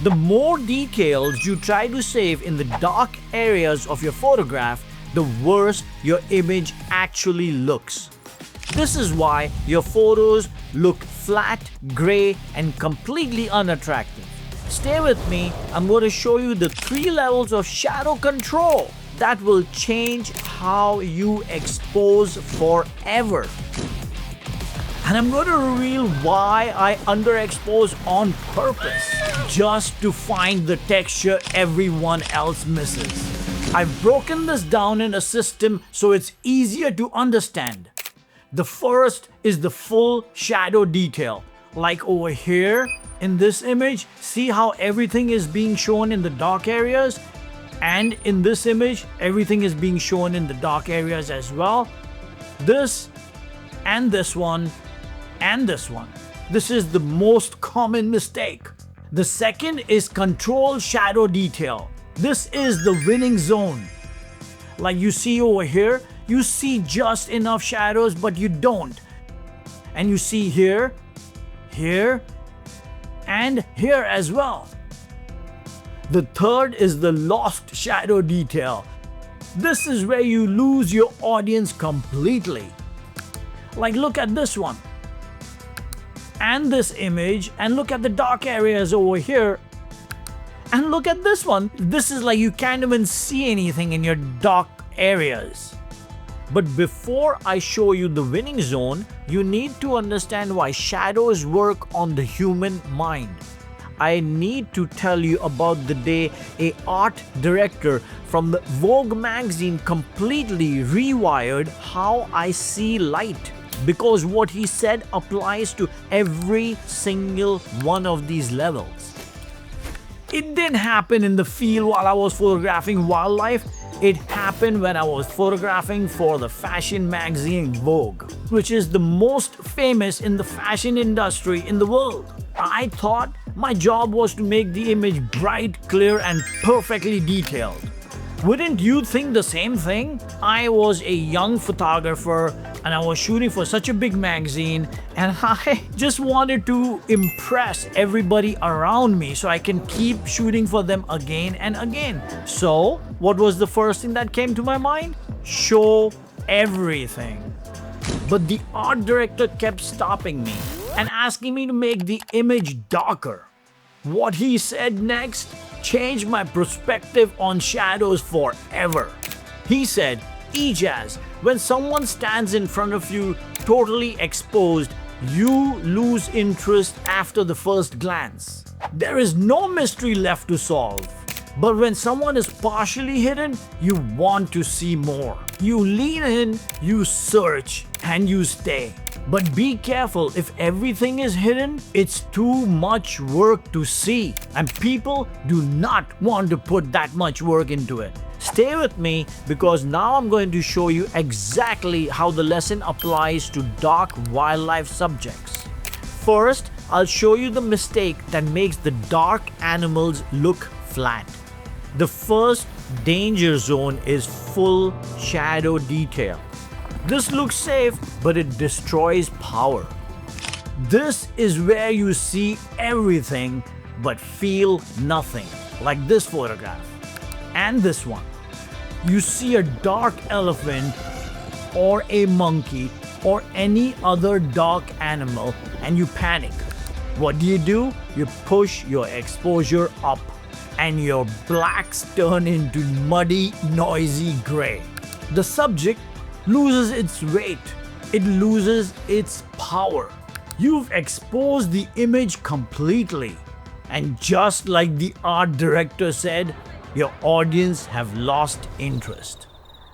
The more details you try to save in the dark areas of your photograph, the worse your image actually looks. This is why your photos look flat, gray, and completely unattractive. Stay with me, I'm going to show you the 3 levels of shadow control that will change how you expose forever. And I'm going to reveal why I underexpose on purpose, just to find the texture everyone else misses. I've broken this down in a system so it's easier to understand. The first is the full shadow detail. Like over here in this image, see how everything is being shown in the dark areas? And in this image, everything is being shown in the dark areas as well. This and this one and this one. This is the most common mistake. The second is control shadow detail. This is the winning zone. Like you see over here, you see just enough shadows, but you don't. And you see here, here, and here as well. The third is the lost shadow detail. This is where you lose your audience completely. Like look at this one and this image, and look at the dark areas over here, and look at this one. This is like you can't even see anything in your dark areas. But before I show you the winning zone, you need to understand why shadows work on the human mind. I need to tell you about the day an art director from the Vogue magazine completely rewired how I see light. Because what he said applies to every single one of these levels. It didn't happen in the field while I was photographing wildlife. It happened when I was photographing for the fashion magazine Vogue, which is the most famous in the fashion industry in the world. I thought my job was to make the image bright, clear, and perfectly detailed. Wouldn't you think the same thing? I was a young photographer and I was shooting for such a big magazine, and I just wanted to impress everybody around me so I can keep shooting for them again and again. So, what was the first thing that came to my mind? Show everything. But the art director kept stopping me and asking me to make the image darker. What he said next changed my perspective on shadows forever. He said, Ejaz, when someone stands in front of you totally exposed, you lose interest after the first glance. There is no mystery left to solve. But when someone is partially hidden, you want to see more. You lean in, you search, and you stay. But be careful, if everything is hidden, it's too much work to see. And people do not want to put that much work into it. Stay with me because now I'm going to show you exactly how the lesson applies to dark wildlife subjects. First, I'll show you the mistake that makes the dark animals look flat. The first danger zone is full shadow detail. This looks safe, but it destroys power. This is where you see everything but feel nothing, like this photograph and this one. You see a dark elephant or a monkey or any other dark animal and you panic. What do? You push your exposure up and your blacks turn into muddy, noisy gray. The subject loses its weight. It loses its power. You've exposed the image completely. And just like the art director said, your audience have lost interest.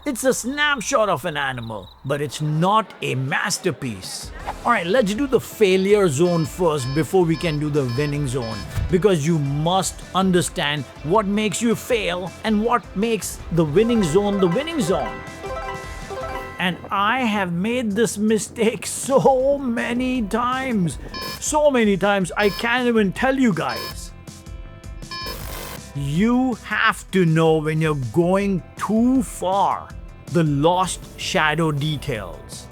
It's a snapshot of an animal, but it's not a masterpiece. Alright, let's do the failure zone first before we can do the winning zone. Because you must understand what makes you fail and what makes the winning zone the winning zone. And I have made this mistake so many times. So many times I can't even tell you guys. You have to know when you're going too far, the lost shadow details.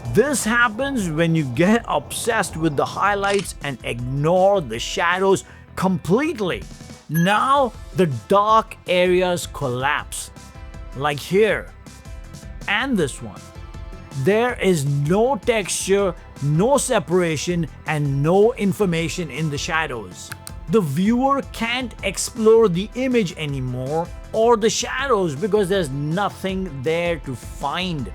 This happens when you get obsessed with the highlights and ignore the shadows completely. Now the dark areas collapse, like here and this one. There is no texture, no separation, and no information in the shadows. The viewer can't explore the image anymore or the shadows because there's nothing there to find.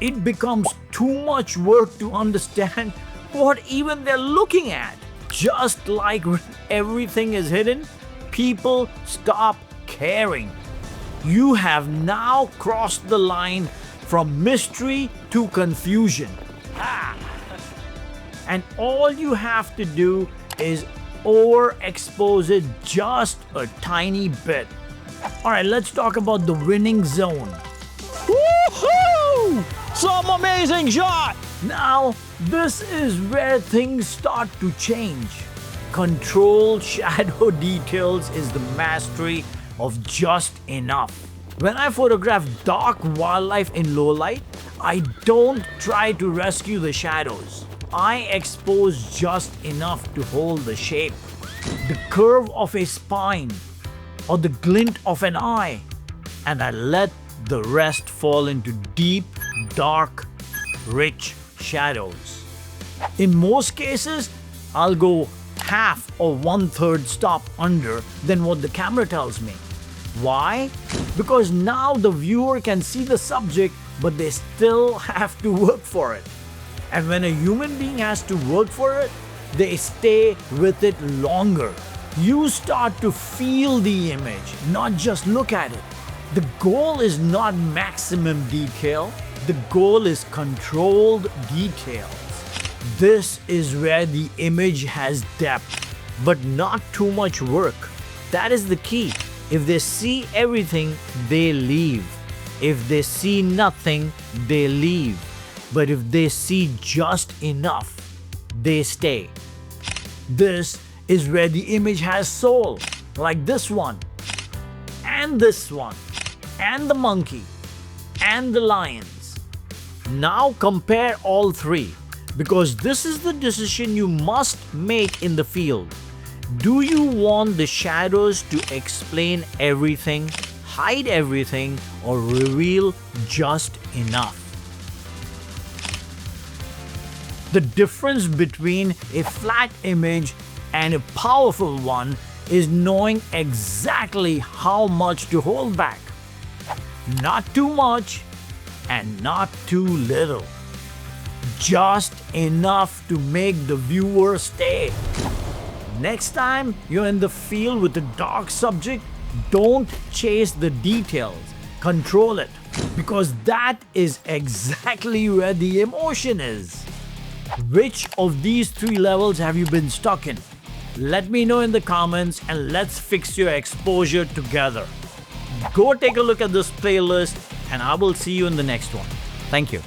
It becomes too much work to understand what even they're looking at. Just like when everything is hidden, people stop caring. You have now crossed the line from mystery to confusion. And all you have to do is overexpose it just a tiny bit. Alright, let's talk about the winning zone. Woohoo! Some amazing shot! Now, this is where things start to change. Controlled shadow details is the mastery of just enough. When I photograph dark wildlife in low light, I don't try to rescue the shadows. I expose just enough to hold the shape, the curve of a spine, or the glint of an eye, and I let the rest fall into deep, dark, rich shadows. In most cases, I'll go half or 1/3 stop under than what the camera tells me. Why? Because now the viewer can see the subject, but they still have to work for it. And when a human being has to work for it, they stay with it longer. You start to feel the image, not just look at it. The goal is not maximum detail, the goal is controlled details. This is where the image has depth, but not too much work. That is the key. If they see everything, they leave. If they see nothing, they leave. But if they see just enough, they stay. This is where the image has soul, like this one, and this one, and the monkey, and the lions. Now compare all three, because this is the decision you must make in the field. Do you want the shadows to explain everything, hide everything, or reveal just enough? The difference between a flat image and a powerful one is knowing exactly how much to hold back. Not too much and not too little. Just enough to make the viewer stay. Next time you're in the field with a dark subject, don't chase the details. Control it, because that is exactly where the emotion is. Which of these three levels have you been stuck in? Let me know in the comments and let's fix your exposure together. Go take a look at this playlist and I will see you in the next one. Thank you.